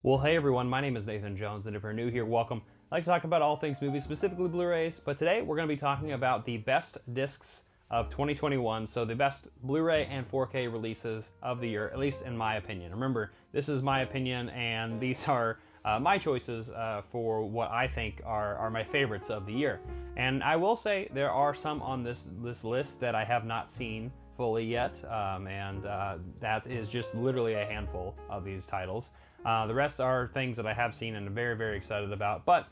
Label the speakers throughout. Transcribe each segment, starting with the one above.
Speaker 1: Well, hey everyone, my name is Nathan Jones, and if you're new here, welcome. I like to talk about all things movies, specifically Blu-rays, but today we're going to be talking about the best discs of 2021, so the best Blu-ray and 4K releases of the year, at least in my opinion. Remember, this is my opinion, and these are my choices for what I think are my favorites of the year. And I will say there are some on this list that I have not seen fully yet, and that is just literally a handful of these titles. The rest are things that I have seen and am very, very excited about, but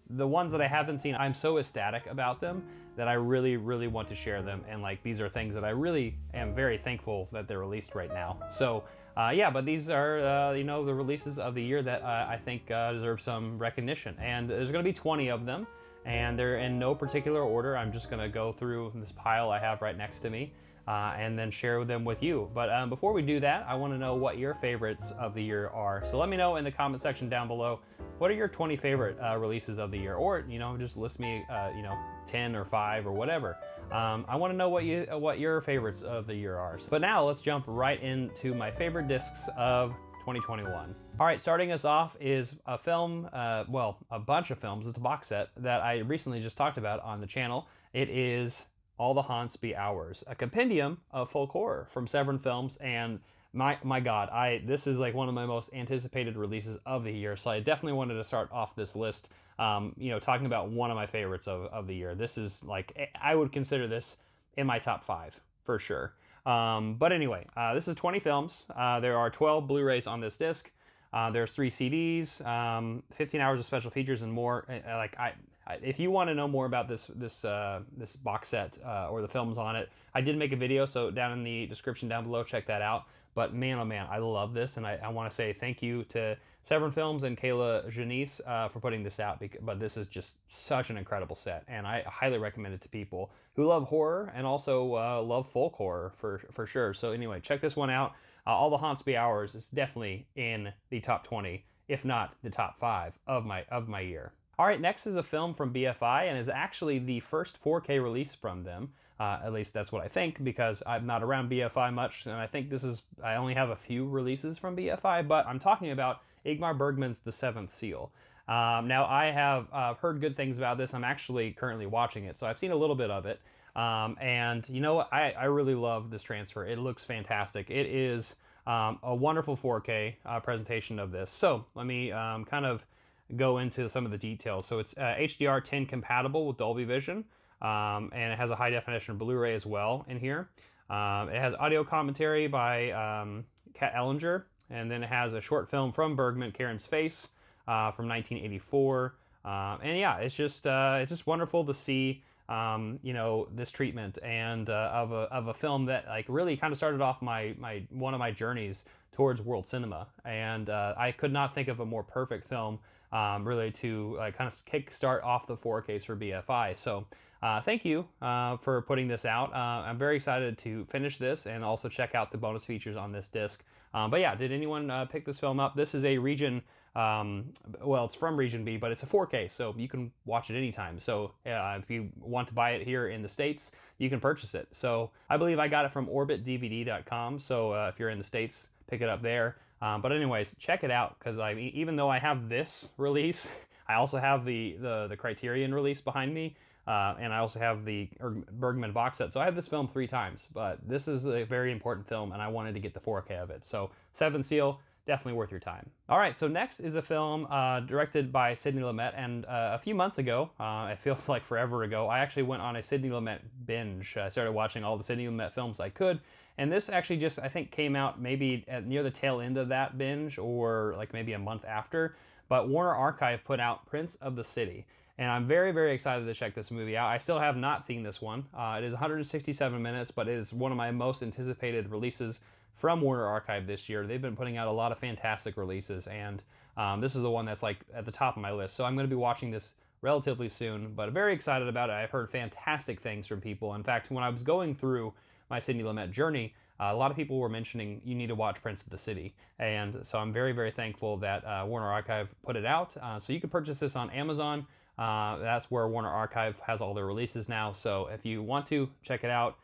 Speaker 1: the ones that I haven't seen, I'm so ecstatic about them that I really, really want to share them, and like these are things that I really am very thankful that they're released right now. So yeah, but these are you know, the releases of the year that I think deserve some recognition, and there's going to be 20 of them, and they're in no particular order. I'm just going to go through this pile I have right next to me and then share them with you. But before we do that, I want to know what your favorites of the year are. So let me know in the comment section down below, what are your 20 favorite releases of the year? Or, you know, just list me, you know, 10 or 5 or whatever. I want to know what your favorites of the year are. But now let's jump right into my favorite discs of 2021. All right, starting us off is a film, well, a bunch of films. It's a box set that I recently just talked about on the channel. It is All the Haunts Be Ours, a compendium of folk horror from Severin Films, and my God, this is like one of my most anticipated releases of the year, so I definitely wanted to start off this list, you know, talking about one of my favorites of the year. This is like, I would consider this in my top 5, for sure. But anyway, this is 20 films. There are 12 Blu-rays on this disc. There's 3 CDs, 15 hours of special features, and more. If you want to know more about this box set or the films on it, I did make a video, so down in the description down below, check that out. But man, oh man, I love this, and I want to say thank you to Severin Films and Kayla Janice for putting this out. But this is just such an incredible set, and I highly recommend it to people who love horror and also love folk horror for sure. So anyway, check this one out. All the Haunts Be Ours is definitely in the top 20, if not the top 5 of my year. All right, next is a film from BFI, and is actually the first 4K release from them. At least that's what I think, because I'm not around BFI much, and I think I only have a few releases from BFI, but I'm talking about Ingmar Bergman's The Seventh Seal. Now, I have heard good things about this. I'm actually currently watching it, so I've seen a little bit of it. And you know what? I really love this transfer. It looks fantastic. It is a wonderful 4K presentation of this. So let me kind of go into some of the details. So it's HDR10 compatible with Dolby Vision, and it has a high definition Blu-ray as well in here. It has audio commentary by Kat Ellinger, and then it has a short film from Bergman, Karen's Face, from 1984. And yeah, it's just wonderful to see you know, this treatment and of a film that like really kind of started off one of my journeys towards world cinema, and I could not think of a more perfect film really to kind of kickstart off the 4Ks for BFI. So thank you for putting this out. I'm very excited to finish this and also check out the bonus features on this disc. But yeah, did anyone pick this film up? This is a region, well, it's from Region B, but it's a 4K, so you can watch it anytime. So if you want to buy it here in the States, you can purchase it. So I believe I got it from orbitdvd.com, so if you're in the States, pick it up there. But anyways, check it out, because even though I have this release, I also have the Criterion release behind me, and I also have the Bergman box set. So I have this film 3 times, but this is a very important film, and I wanted to get the 4K of it. So Seventh Seal, definitely worth your time. All right, so next is a film directed by Sidney Lumet, and a few months ago, it feels like forever ago, I actually went on a Sidney Lumet binge. I started watching all the Sidney Lumet films I could, and this actually just, I think, came out maybe near the tail end of that binge, or like maybe a month after, but Warner Archive put out Prince of the City, and I'm very, very excited to check this movie out. I still have not seen this one. It is 167 minutes, but it is one of my most anticipated releases from Warner Archive this year. They've been putting out a lot of fantastic releases, and this is the one that's like at the top of my list. So I'm going to be watching this relatively soon, but very excited about it. I've heard fantastic things from people. In fact, when I was going through my Sidney Lumet journey, a lot of people were mentioning you need to watch Prince of the City, and so I'm very, very thankful that Warner Archive put it out. So you can purchase this on Amazon. That's where Warner Archive has all their releases now, so if you want to, check it out.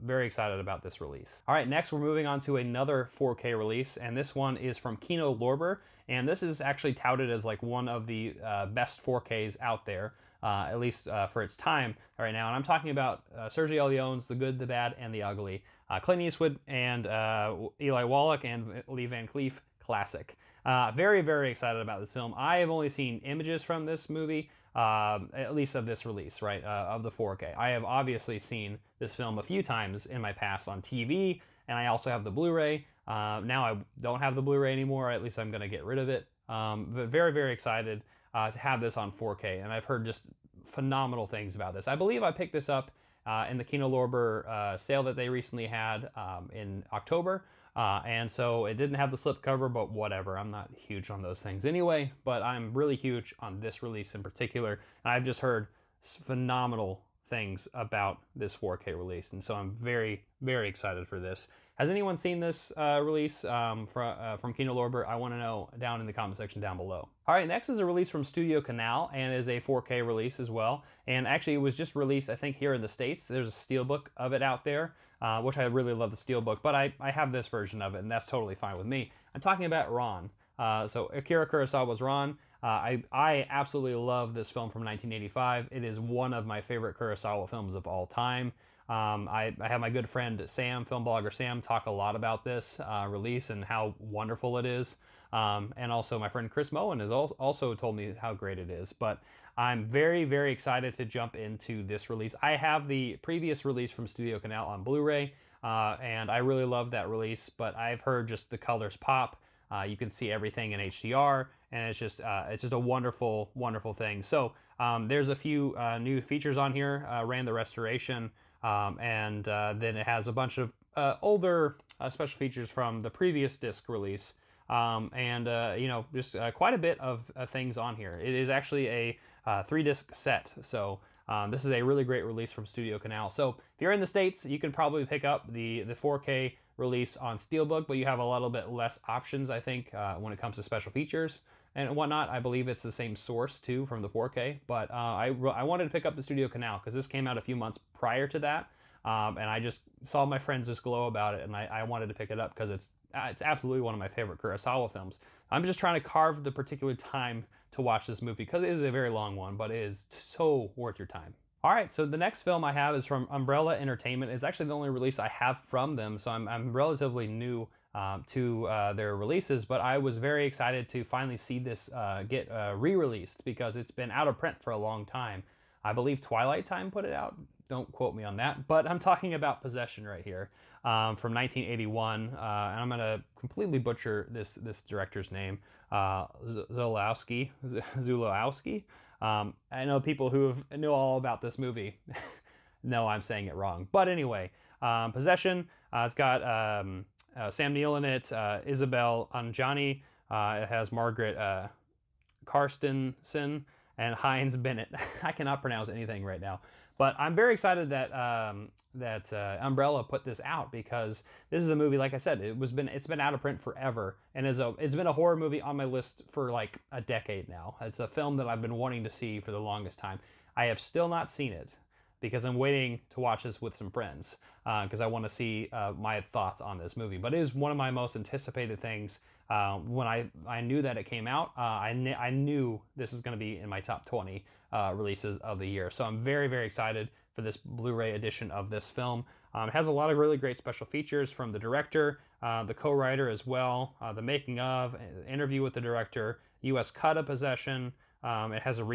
Speaker 1: Very excited about this release. All right, next we're moving on to another 4K release, and this one is from Kino Lorber, and this is actually touted as like one of the best 4Ks out there, at least for its time right now. And I'm talking about Sergio Leone's The Good, the Bad, and the Ugly. Clint Eastwood and Eli Wallach and Lee Van Cleef classic. Very, very excited about this film. I have only seen images from this movie, at least of this release, right, of the 4K. I have obviously seen this film a few times in my past on TV, and I also have the Blu-ray. Now I don't have the Blu-ray anymore, or at least I'm going to get rid of it. But very, very excited to have this on 4K, and I've heard just phenomenal things about this. I believe I picked this up in the Kino Lorber sale that they recently had in October. And so it didn't have the slipcover, but whatever. I'm not huge on those things anyway, but I'm really huge on this release in particular. And I've just heard phenomenal things about this 4K release, and so I'm very, very excited for this. Has anyone seen this release from Kino Lorber? I want to know down in the comment section down below. All right, next is a release from Studio Canal, and is a 4K release as well. And actually, it was just released, I think, here in the States. There's a steelbook of it out there, which I really love the steelbook, but I have this version of it, and that's totally fine with me. I'm talking about Ran. So Akira Kurosawa's Ran. I absolutely love this film from 1985. It is one of my favorite Kurosawa films of all time. I have my good friend Sam, film blogger Sam, talk a lot about this release and how wonderful it is. And also my friend Chris Moen has also told me how great it is. But I'm very, very excited to jump into this release. I have the previous release from Studio Canal on Blu-ray, and I really love that release, but I've heard just the colors pop. You can see everything in HDR, and it's just a wonderful, wonderful thing. So there's a few new features on here. Ran the restoration, and then it has a bunch of older special features from the previous disc release, and you know, just quite a bit of things on here. It is actually a 3-disc set, so this is a really great release from Studio Canal. So if you're in the States, you can probably pick up the 4K release on Steelbook, but you have a little bit less options, I think, when it comes to special features and whatnot. I believe it's the same source too from the 4K, but I wanted to pick up the Studio Canal because this came out a few months prior to that, and I just saw my friends just glow about it, and I wanted to pick it up because it's absolutely one of my favorite Kurosawa films. I'm just trying to carve the particular time to watch this movie because it is a very long one, but it is so worth your time. All right, so the next film I have is from Umbrella Entertainment. It's actually the only release I have from them, so I'm relatively new to their releases, but I was very excited to finally see this get re-released because it's been out of print for a long time. I believe Twilight Time put it out. Don't quote me on that, but I'm talking about Possession right here from 1981, and I'm going to completely butcher this director's name, Zulawski. I know people who know all about this movie know I'm saying it wrong. But anyway, Possession, it's got Sam Neill in it, Isabel Anjani, it has Margaret Karstensen, and Heinz Bennett. I cannot pronounce anything right now. But I'm very excited that Umbrella put this out because this is a movie, like I said, it's been out of print forever, and it's been a horror movie on my list for like a decade now. It's a film that I've been wanting to see for the longest time. I have still not seen it because I'm waiting to watch this with some friends because I want to see my thoughts on this movie. But it is one of my most anticipated things. When I knew that it came out, I knew this is going to be in my top 20 releases of the year. So I'm very, very excited for this Blu-ray edition of this film. It has a lot of really great special features from the director, the co-writer as well, the making of, interview with the director, US cut of Possession. It has a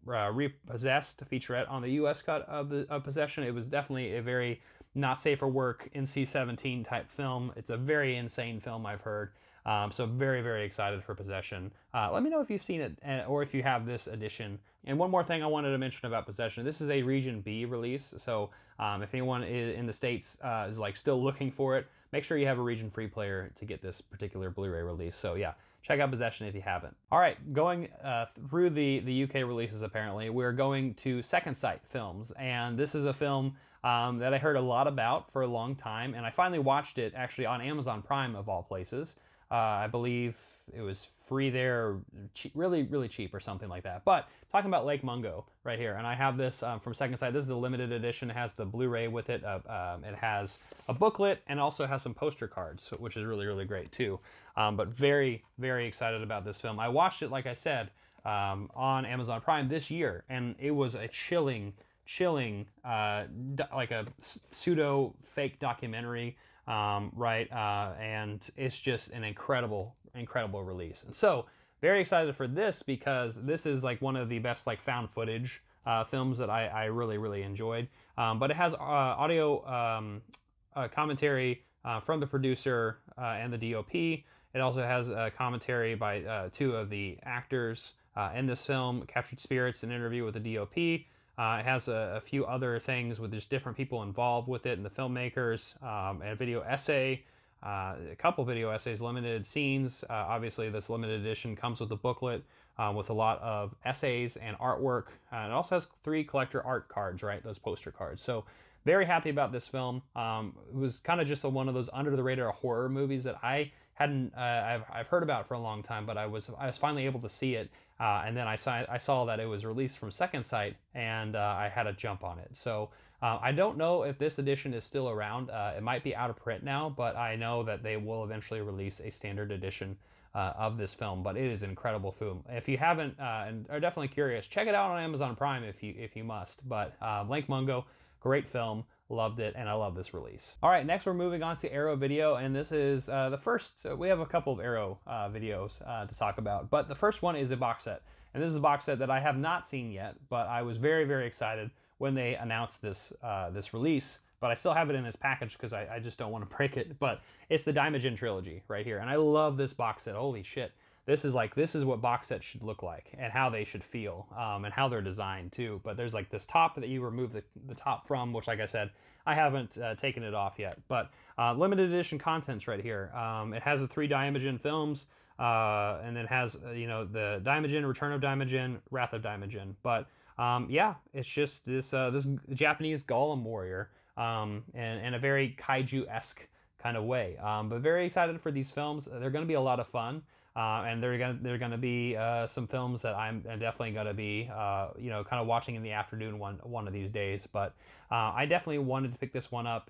Speaker 1: Repossessed featurette on the US cut of Possession. It was definitely a very not safe for work NC-17 type film. It's a very insane film, I've heard. So very, very excited for Possession. Let me know if you've seen it or if you have this edition. And one more thing I wanted to mention about Possession. This is a Region B release, so if anyone in the States is like still looking for it, make sure you have a Region Free player to get this particular Blu-ray release. So yeah, check out Possession if you haven't. All right, going through the UK releases apparently, we're going to Second Sight Films, and this is a film that I heard a lot about for a long time, and I finally watched it actually on Amazon Prime of all places. I believe it was free there, really, really cheap or something like that. But talking about Lake Mungo right here, and I have this from Second Sight. This is the limited edition. It has the Blu-ray with it. It has a booklet and also has some poster cards, which is really, really great too. But very, very excited about this film. I watched it, like I said, on Amazon Prime this year, and it was a chilling, like a pseudo fake documentary, right? And it's just an incredible release. And so very excited for this, because this is like one of the best like found footage films that I really enjoyed. But it has audio commentary from the producer and the DOP. It also has a commentary by two of the actors in this film, Captured Spirits, an interview with the DOP. It has a few other things with just different people involved with it and the filmmakers, and a video essay, a couple video essays, limited scenes. Obviously, this limited edition comes with a booklet with a lot of essays and artwork. It also has 3 collector art cards, right? Those poster cards. So very happy about this film. It was kind of just one of those under the radar horror movies that I hadn't I've heard about for a long time, but I was finally able to see it, and then I saw that it was released from Second Sight, and I had to jump on it. So I don't know if this edition is still around. It might be out of print now, but I know that they will eventually release a standard edition of this film. But it is an incredible film. If you haven't and are definitely curious, check it out on Amazon Prime if you must. But Lake Mungo, great film. Loved it, and I love this release. All right, next we're moving on to Arrow Video, and this is the first. We have a couple of Arrow videos to talk about, but the first one is a box set, and this is a box set that I have not seen yet, but I was very excited when they announced this this release. But I still have it in its package because I just don't want to break it. But it's the Imprint Trilogy right here, and I love this box set. Holy shit! This is what box sets should look like and how they should feel, and how they're designed too. But there's like this top that you remove the top from, which, like I said, I haven't taken it off yet. But limited edition contents right here. It has the 3 Daimajin films, and it has the Daimajin, Return of Daimajin, Wrath of Daimajin. But yeah, it's just this this Japanese golem warrior, in a very kaiju-esque kind of way. But very excited for these films. They're going to be a lot of fun. And they're gonna be some films that I'm definitely gonna be kind of watching in the afternoon one of these days. But I definitely wanted to pick this one up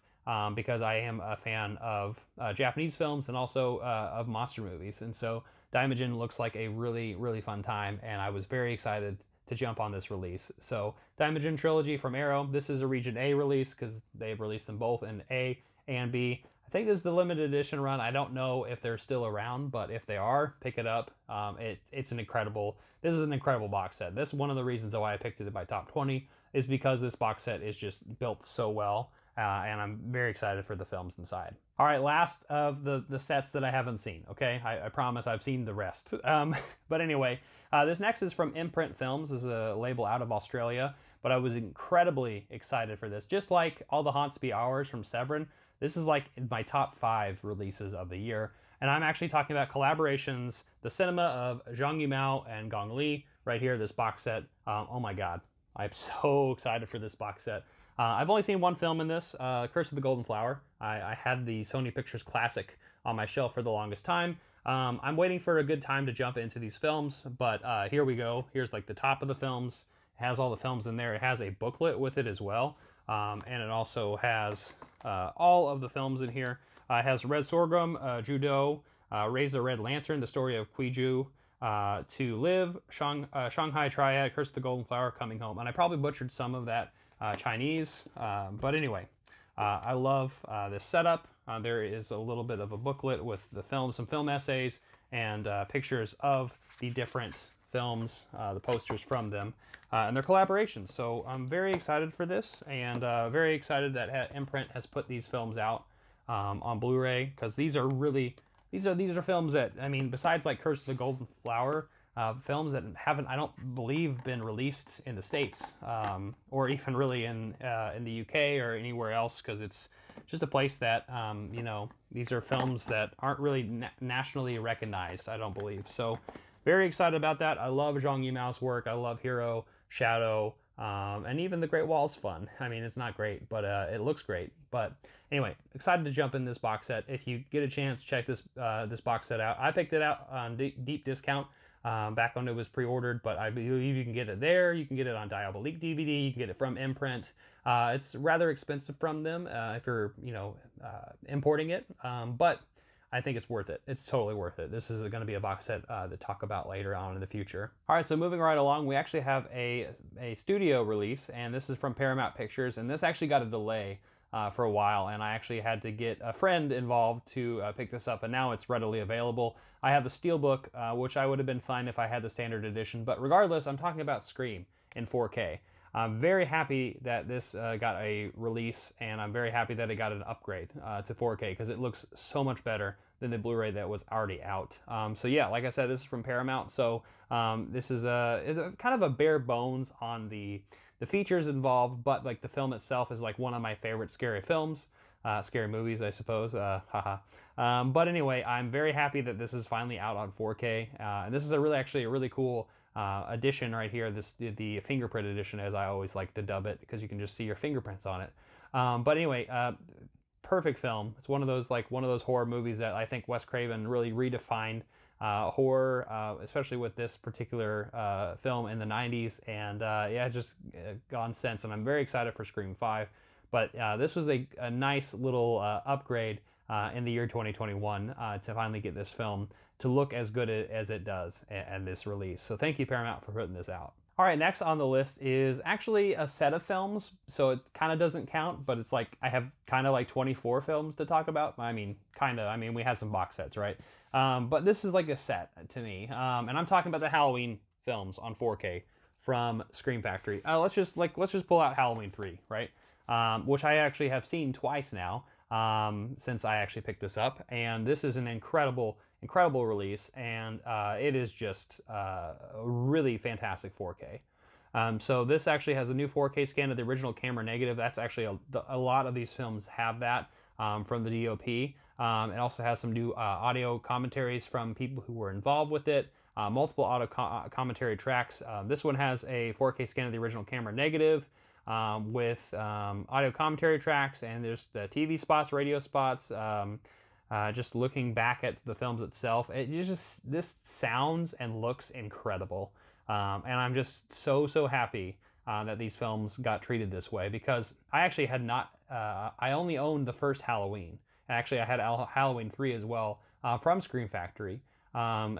Speaker 1: because I am a fan of Japanese films and also of monster movies, and so Daimajin looks like a really fun time, and I was very excited to jump on this release. So Imprint Trilogy from Arrow. This is a Region A release because they've released them both in A and B. I think this is the limited edition run. I don't know if they're still around, but if they are, pick it up. This is an incredible box set. This is one of the reasons why I picked it in my top 20, is because this box set is just built so well, and I'm very excited for the films inside. All right, last of the sets that I haven't seen, okay? I promise I've seen the rest. But anyway, this next is from Imprint Films. This is a label out of Australia, but I was incredibly excited for this. Just like All the Haunts Be Ours from Severin, this is like my top 5 releases of the year. And I'm actually talking about collaborations, the cinema of Zhang Yimou and Gong Li right here, this box set. Oh my God, I'm so excited for this box set. I've only seen one film in this, Curse of the Golden Flower. I had the Sony Pictures Classic on my shelf for the longest time. I'm waiting for a good time to jump into these films, but here we go. Here's like the top of the films. It has all the films in there. It has a booklet with it as well. And it also has all of the films in here. It has Red Sorghum, Judo, Raise the Red Lantern, The Story of Kwiju, To Live, Shanghai Triad, Curse of the Golden Flower, Coming Home. And I probably butchered some of that Chinese, but anyway, I love this setup. There is a little bit of a booklet with the film, some film essays, and pictures of the different films, the posters from them, and their collaborations. So I'm very excited for this, and very excited that Imprint has put these films out on Blu-ray, because these are films that, I mean, besides like Curse of the Golden Flower, films that haven't, I don't believe, been released in the States, or even really in the UK or anywhere else, because it's just a place that these are films that aren't really nationally recognized, I don't believe. So very excited about that. I love Zhang Yimou's work. I love Hero, Shadow, And even the Great Wall's fun. I mean, it's not great, but it looks great. But anyway, excited to jump in this box set. If you get a chance, check this this box set out. I picked it out on deep discount back when it was pre-ordered, but I believe you can get it there. You can get it on Diabolique DVD. You can get it from Imprint. It's rather expensive from them if you're, importing it, but I think it's worth it. It's totally worth it. This is going to be a box set to talk about later on in the future. All right, so moving right along, we actually have a studio release, and this is from Paramount Pictures, and this actually got a delay for a while, and I actually had to get a friend involved to pick this up, and now it's readily available. I have the Steelbook, which I would have been fine if I had the standard edition, but regardless, I'm talking about Scream in 4K. I'm very happy that this got a release, and I'm very happy that it got an upgrade to 4K because it looks so much better than the Blu-ray that was already out. So yeah, like I said, this is from Paramount, so this is a kind of a bare bones on the features involved, but like the film itself is like one of my favorite scary films. Scary movies, I suppose. Haha. But anyway, I'm very happy that this is finally out on 4K, and this is actually a really cool edition right here. The fingerprint edition, as I always like to dub it, because you can just see your fingerprints on it. But anyway, perfect film. It's one of those horror movies that I think Wes Craven really redefined horror, especially with this particular film in the 90s, and yeah, just gone since. And I'm very excited for Scream 5. But this was a nice little upgrade in the year 2021 to finally get this film to look as good as it does at this release. So thank you, Paramount, for putting this out. All right, next on the list is actually a set of films, so it kind of doesn't count, but it's like I have kind of like 24 films to talk about. I mean, kind of. I mean, we had some box sets, right? But this is like a set to me, and I'm talking about the Halloween films on 4K from Scream Factory. Let's just pull out Halloween 3, right? Which I actually have seen twice now since I actually picked this up, and this is an incredible release, and it is just a really fantastic 4K. So this actually has a new 4K scan of the original camera negative. That's actually a lot of these films have that from the DOP. It also has some new audio commentaries from people who were involved with it. Multiple audio commentary tracks. This one has a 4K scan of the original camera negative with audio commentary tracks, and there's the TV spots, radio spots. Just looking back at the films itself, this sounds and looks incredible, and I'm just so happy that these films got treated this way, because I actually had not. I only owned the first Halloween. Actually, I had Halloween 3 as well from Scream Factory on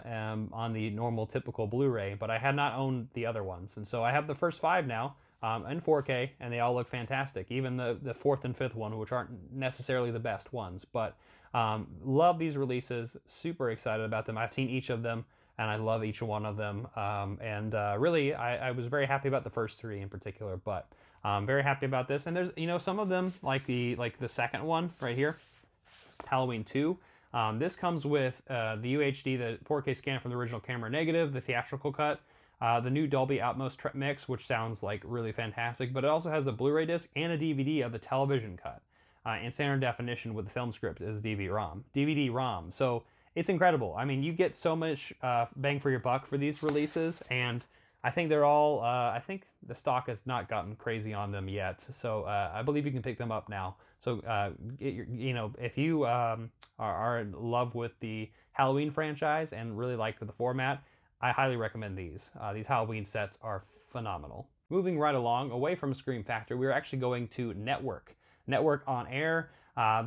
Speaker 1: the normal typical Blu-ray, but I had not owned the other ones, and so I have the first 5 now. In 4K, and they all look fantastic. Even the 4th and 5th one, which aren't necessarily the best ones, but love these releases. Super excited about them. I've seen each of them, and I love each one of them. Really, I was very happy about the first 3 in particular, but very happy about this. And there's some of them, like the second one right here, Halloween 2. This comes with the UHD, the 4K scan from the original camera negative, the theatrical cut. The new Dolby Atmos mix, which sounds like really fantastic, but it also has a Blu-ray disc and a DVD of the television cut in standard definition with the film script as DVD-ROM. So it's incredible. I mean, you get so much bang for your buck for these releases, and I think they're all, I think the stock has not gotten crazy on them yet, so I believe you can pick them up now. So, if you are in love with the Halloween franchise and really like the format, I highly recommend these. These Halloween sets are phenomenal. Moving right along, away from Scream Factory, we're actually going to Network. Network On Air.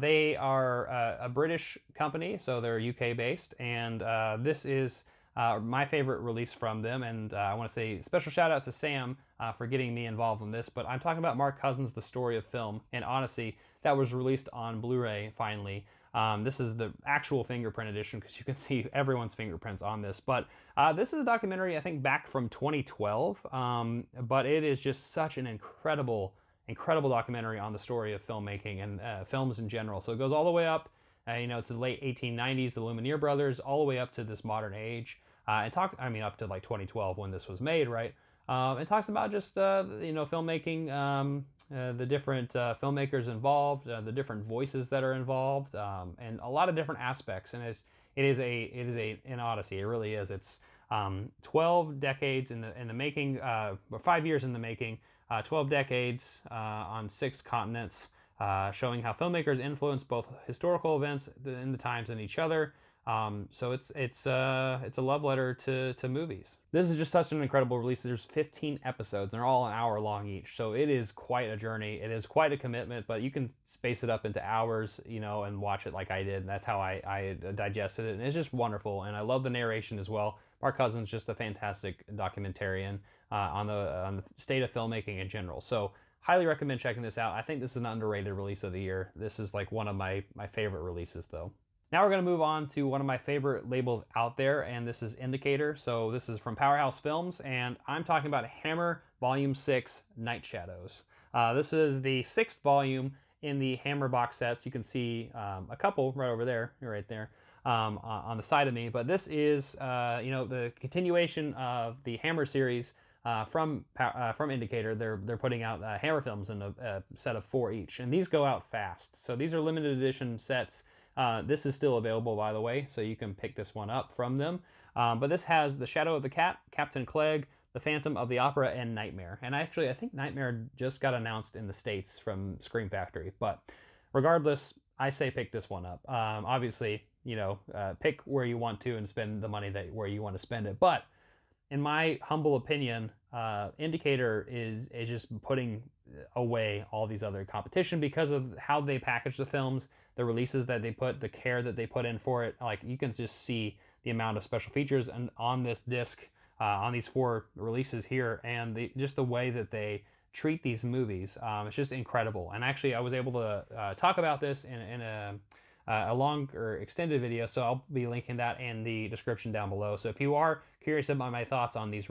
Speaker 1: They are a British company, so they're UK based, and this is my favorite release from them, and I want to say special shout out to Sam for getting me involved in this, but I'm talking about Mark Cousins' The Story of Film in Odyssey that was released on Blu-ray finally. This is the actual fingerprint edition, because you can see everyone's fingerprints on this. But this is a documentary, I think, back from 2012. But it is just such an incredible documentary on the story of filmmaking and films in general. So it goes all the way up, it's the late 1890s, the Lumiere brothers, all the way up to this modern age. Up to like 2012 when this was made, right? It talks about just filmmaking, the different filmmakers involved, the different voices that are involved, and a lot of different aspects. And it is an odyssey. It really is. It's 12 decades in the making, or 5 years in the making, 12 decades on 6 continents, showing how filmmakers influence both historical events in the times and each other. So it's a love letter to movies. This is just such an incredible release. There's 15 episodes, and they're all an hour long each. So it is quite a journey. It is quite a commitment, but you can space it up into hours, you know, and watch it like I did. And that's how I digested it. And it's just wonderful. And I love the narration as well. Mark Cousin's just a fantastic documentarian on the state of filmmaking in general. So highly recommend checking this out. I think this is an underrated release of the year. This is like one of my favorite releases though. Now we're going to move on to one of my favorite labels out there, and this is Indicator. So this is from Powerhouse Films, and I'm talking about Hammer Volume 6, Night Shadows. This is the 6th volume in the Hammer box sets. You can see a couple right over there, right there, on the side of me. But this is, you know, the continuation of the Hammer series from Indicator. They're putting out Hammer films in a set of 4 each, and these go out fast. So these are limited edition sets. This is still available, by the way, so you can pick this one up from them. But this has The Shadow of the Cat, Captain Clegg, The Phantom of the Opera, and Nightmare. And actually, I think Nightmare just got announced in the States from Scream Factory. But regardless, I say pick this one up. Obviously, you know, pick where you want to and spend the money where you want to spend it. But in my humble opinion, Indicator is just putting away all these other competition because of how they package the films, the releases that they put, the care that they put in for it. Like, you can just see the amount of special features and on this disc, on these 4 releases here, and just the way that they treat these movies. It's just incredible. And actually, I was able to talk about this in a longer extended video, so I'll be linking that in the description down below. So if you are curious about my thoughts on these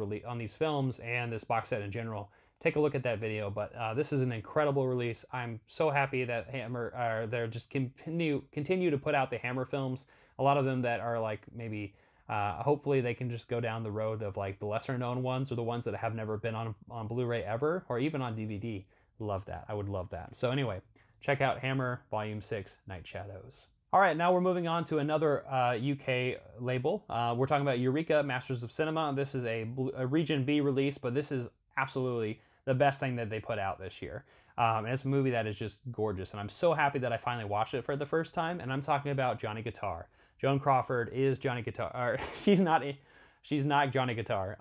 Speaker 1: films and this box set in general, take a look at that video. But this is an incredible release. I'm so happy that Hammer, they're just continue to put out the Hammer films. A lot of them that are like maybe, hopefully they can just go down the road of like the lesser known ones, or the ones that have never been on Blu-ray ever, or even on DVD. Love that. I would love that. So anyway, check out Hammer Volume 6, Night Shadows. All right, now we're moving on to another UK label. We're talking about Eureka, Masters of Cinema. This is a Region B release, but this is absolutely the best thing that they put out this year. And it's a movie that is just gorgeous, and I'm so happy that I finally watched it for the first time, and I'm talking about Johnny Guitar. Joan Crawford is Johnny Guitar. Or, she's not Johnny Guitar.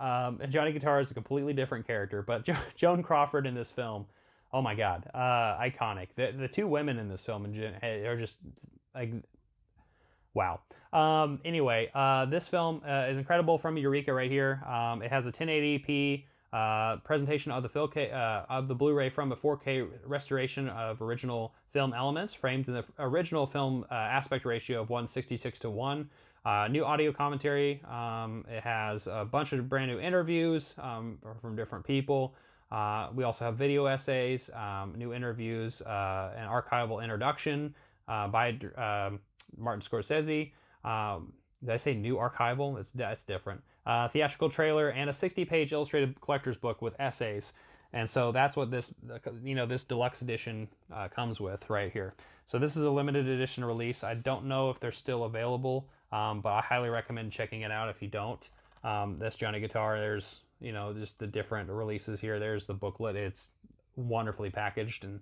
Speaker 1: Johnny Guitar is a completely different character, but Joan Crawford in this film, oh my God, iconic. The 2 women in this film are just like, wow. Anyway, this film is incredible from Eureka right here. It has a 1080p presentation of the Blu-ray from a 4K restoration of original film elements, framed in the original film aspect ratio of 1:66:1. New audio commentary. It has a bunch of brand new interviews from different people. We also have video essays, new interviews, an archival introduction by Martin Scorsese. Did I say new archival? That's different. Theatrical trailer and a 60-page illustrated collector's book with essays. And so that's what this, this deluxe edition comes with right here. So this is a limited edition release. I don't know if they're still available, but I highly recommend checking it out if you don't. That's Johnny Guitar. There's, just the different releases here. There's the booklet. It's wonderfully packaged, and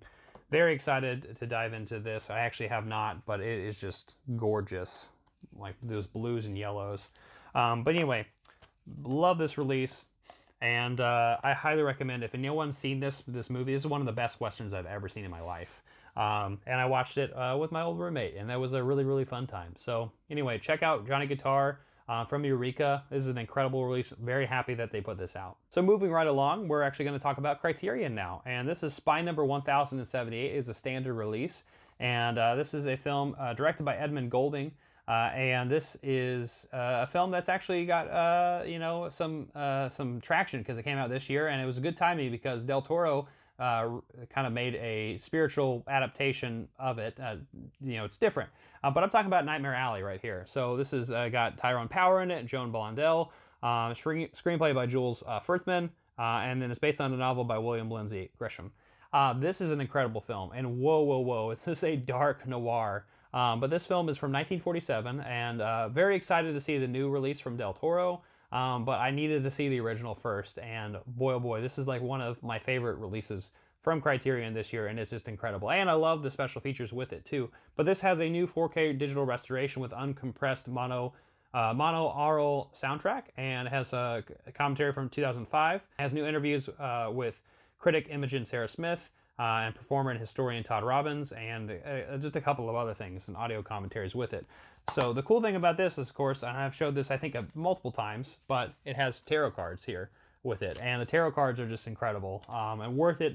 Speaker 1: very excited to dive into this. I actually have not, but it is just gorgeous, like those blues and yellows. But anyway, love this release, and I highly recommend, if anyone's seen this movie, this is one of the best Westerns I've ever seen in my life. And I watched it with my old roommate, and that was a really, really fun time. So anyway, check out Johnny Guitar from Eureka. This is an incredible release. Very happy that they put this out. So moving right along, we're actually going to talk about Criterion now. And this is Spy Number 1078. Is a standard release. And this is a film directed by Edmund Golding. And this is a film that's actually got, some traction because it came out this year. And it was a good timing because Del Toro kind of made a spiritual adaptation of it. It's different. But I'm talking about Nightmare Alley right here. So this is got Tyrone Power in it, Joan Blondell, screenplay by Jules Furthman, and then it's based on a novel by William Lindsay Grisham. This is an incredible film, and whoa, it's just a dark noir. But this film is from 1947, and very excited to see the new release from Del Toro. but I needed to see the original first, and boy oh boy, this is like one of my favorite releases from Criterion this year, and it's just incredible. And I love the special features with it too. But this has a new 4K digital restoration with uncompressed mono-aural soundtrack, and it has a commentary from 2005. It has new interviews with critic Imogen Sarah Smith, and performer and historian Todd Robbins, and just a couple of other things and audio commentaries with it. So the cool thing about this is, of course, and I've showed this I think multiple times, but it has tarot cards here with it, and the tarot cards are just incredible, and worth it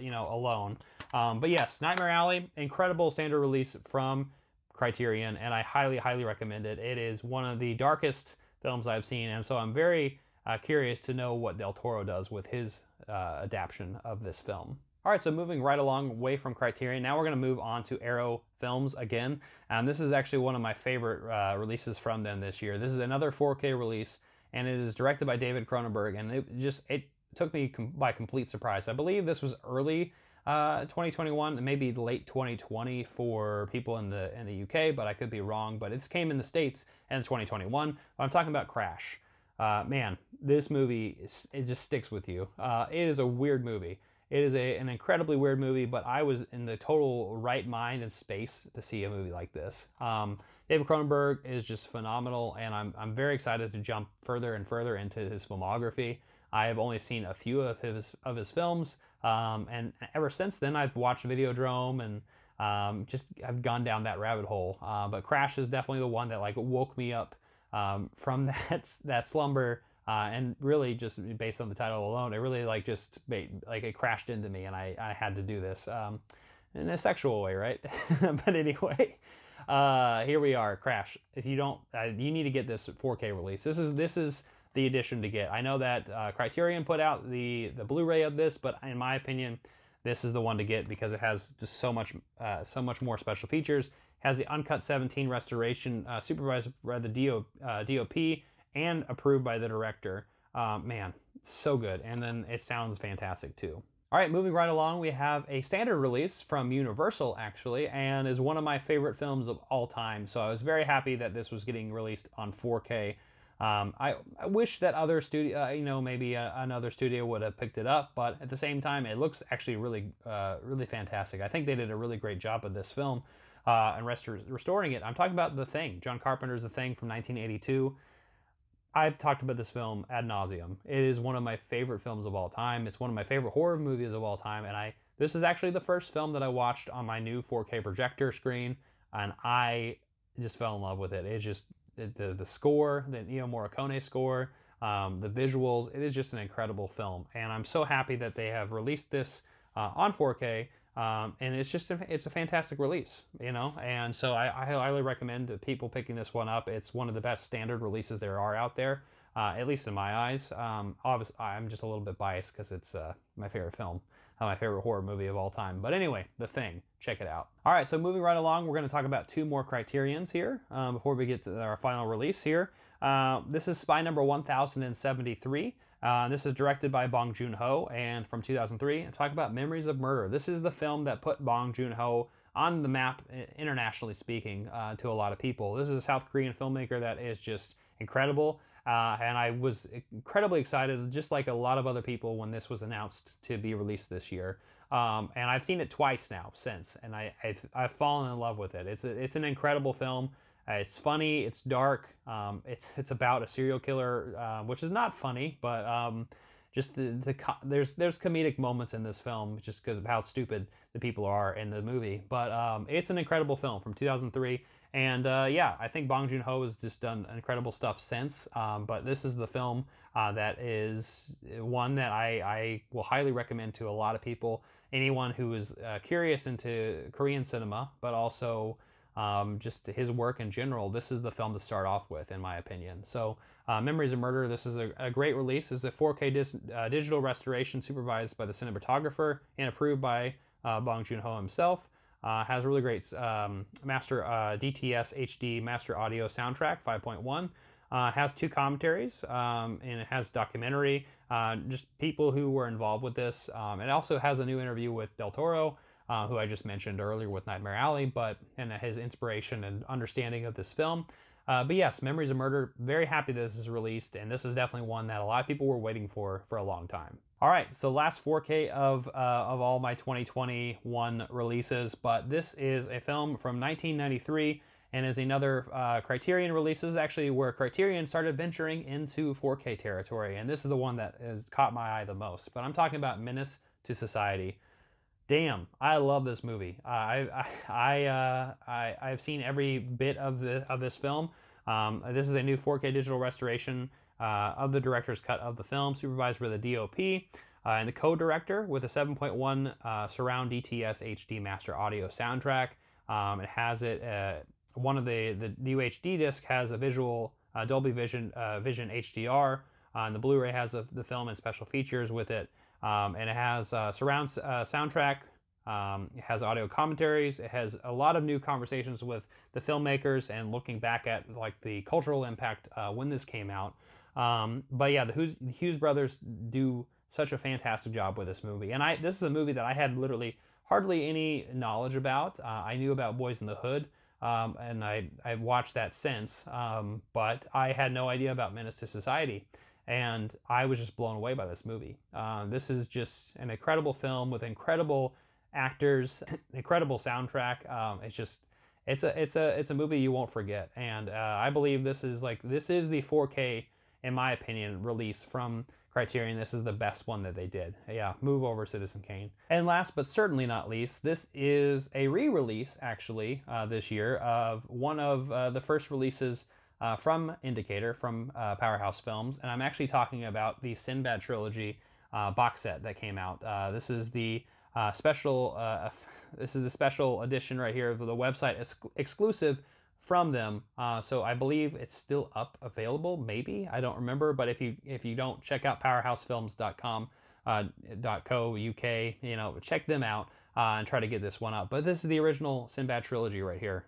Speaker 1: you know, alone. But yes, Nightmare Alley, incredible standard release from Criterion, and I highly recommend it. It is one of the darkest films I've seen, and so I'm very curious to know what Del Toro does with his adaptation of this film. All right, so moving right along away from Criterion, now we're going to move on to Arrow Films again. And this is actually one of my favorite releases from them this year. This is another 4K release, and it is directed by David Cronenberg, and it took me by complete surprise. I believe this was early 2021, maybe late 2020 for people in the UK, but I could be wrong. But it came in the States in 2021. But I'm talking about Crash. Man, this movie, it just sticks with you. It is a weird movie. It is an incredibly weird movie, but I was in the total right mind and space to see a movie like this. David Cronenberg is just phenomenal, and I'm very excited to jump further and further into his filmography. I have only seen a few of his films, and ever since then I've watched Videodrome and just I've gone down that rabbit hole. But Crash is definitely the one that like woke me up from that slumber. And really, just based on the title alone, it really like it crashed into me, and I had to do this in a sexual way, right? But anyway, here we are, Crash. If you don't, you need to get this 4K release. This is the edition to get. I know that Criterion put out the Blu-ray of this, but in my opinion, this is the one to get because it has just so much more special features. It has the uncut 17 restoration, supervised by the DOP. And approved by the director. Man, so good. And then it sounds fantastic too. All right, moving right along, we have a standard release from Universal, actually, and is one of my favorite films of all time. So I was very happy that this was getting released on 4K. I wish that other studio, maybe another studio would have picked it up, but at the same time, it looks actually really fantastic. I think they did a really great job of this film and restoring it. I'm talking about The Thing, John Carpenter's The Thing from 1982. I've talked about this film ad nauseum. It is one of my favorite films of all time. It's one of my favorite horror movies of all time, and this is actually the first film that I watched on my new 4K projector screen, and I just fell in love with it. It's just the score, the Ennio Morricone score, the visuals. It is just an incredible film, and I'm so happy that they have released this on 4K. And it's a fantastic release, and so I highly recommend people picking this one up. It's one of the best standard releases there are out there, at least in my eyes. Obviously, I'm just a little bit biased because it's my favorite film, my favorite horror movie of all time. But anyway, The Thing, check it out. All right, so moving right along, we're going to talk about two more Criterions here before we get to our final release here. This is Spy Number 1073. This is directed by Bong Joon-ho, and from 2003, and talk about Memories of Murder. This is the film that put Bong Joon-ho on the map, internationally speaking, to a lot of people. This is a South Korean filmmaker that is just incredible, and I was incredibly excited, just like a lot of other people, when this was announced to be released this year. And I've seen it twice now since, and I've fallen in love with it. It's an incredible film. It's funny, it's dark, it's about a serial killer, which is not funny, but just there's comedic moments in this film just because of how stupid the people are in the movie. But it's an incredible film from 2003, and yeah, I think Bong Joon-ho has just done incredible stuff since, but this is the film that is one that I will highly recommend to a lot of people, anyone who is curious into Korean cinema, but also just his work in general. This is the film to start off with, in my opinion. So Memories of Murder, this is a great release. This is a 4K digital restoration supervised by the cinematographer and approved by Bong Joon-ho himself. Has a really great master DTS HD master audio soundtrack 5.1. Has two commentaries, and it has documentary, just people who were involved with this. It also has a new interview with Del Toro, who I just mentioned earlier with Nightmare Alley, and his inspiration and understanding of this film. But yes, Memories of Murder, very happy that this is released, and this is definitely one that a lot of people were waiting for a long time. All right, so last 4K of all my 2021 releases, but this is a film from 1993 and is another Criterion release. This is actually where Criterion started venturing into 4K territory, and this is the one that has caught my eye the most. But I'm talking about Menace to Society. Damn, I love this movie. I've seen every bit of this film. This is a new 4K digital restoration of the director's cut of the film, supervised by the DOP and the co-director with a 7.1 surround DTS HD master audio soundtrack. It has one of the UHD disc has a visual Dolby Vision HDR, and the Blu-ray has the film and special features with it. And it has surround soundtrack. It has audio commentaries. It has a lot of new conversations with the filmmakers and looking back at like the cultural impact when this came out. But yeah, the Hughes brothers do such a fantastic job with this movie. And this is a movie that I had literally hardly any knowledge about. I knew about Boys in the Hood, and I've watched that since, but I had no idea about Menace to Society. And I was just blown away by this movie. This is just an incredible film with incredible actors, incredible soundtrack. It's a movie you won't forget. And I believe this is the 4K, in my opinion, release from Criterion. This is the best one that they did. Yeah, move over, Citizen Kane. And last but certainly not least, this is a re-release actually this year of one of the first releases from Indicator, from Powerhouse Films, and I'm actually talking about the Sinbad Trilogy box set that came out. This is the special edition right here of the website exclusive from them. So I believe it's still available. Maybe, I don't remember. But if you don't, check out powerhousefilms.com .co.uk. Check them out and try to get this one up. But this is the original Sinbad Trilogy right here.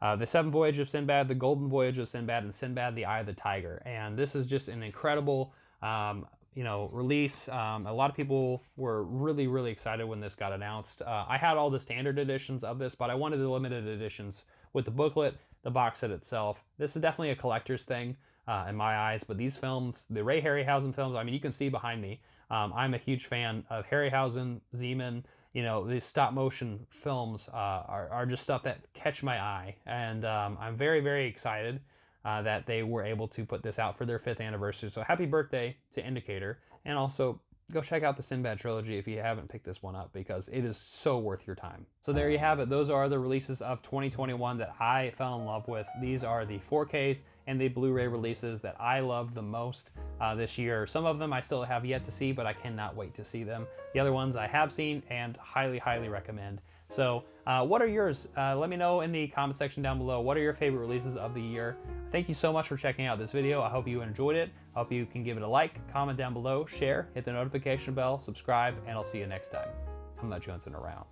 Speaker 1: The Seventh Voyage of Sinbad, The Golden Voyage of Sinbad, and Sinbad, The Eye of the Tiger. And this is just an incredible, release. A lot of people were really, really excited when this got announced. I had all the standard editions of this, but I wanted the limited editions with the booklet, the box set itself. This is definitely a collector's thing in my eyes, but these films, the Ray Harryhausen films, I mean, you can see behind me, I'm a huge fan of Harryhausen, Zeman. These stop motion films are just stuff that catch my eye, and I'm very, very excited that they were able to put this out for their 5th anniversary. So happy birthday to Indicator, and also go check out the Sinbad Trilogy if you haven't picked this one up, because it is so worth your time. So there you have it. Those are the releases of 2021 that I fell in love with. These are the 4Ks and the Blu-ray releases that I loved the most this year. Some of them I still have yet to see, but I cannot wait to see them. The other ones I have seen and highly, highly recommend. So what are yours? Let me know in the comment section down below. What are your favorite releases of the year? Thank you so much for checking out this video. I hope you enjoyed it. I hope you can give it a like, comment down below, share, hit the notification bell, subscribe, and I'll see you next time. I'm not Johnson around.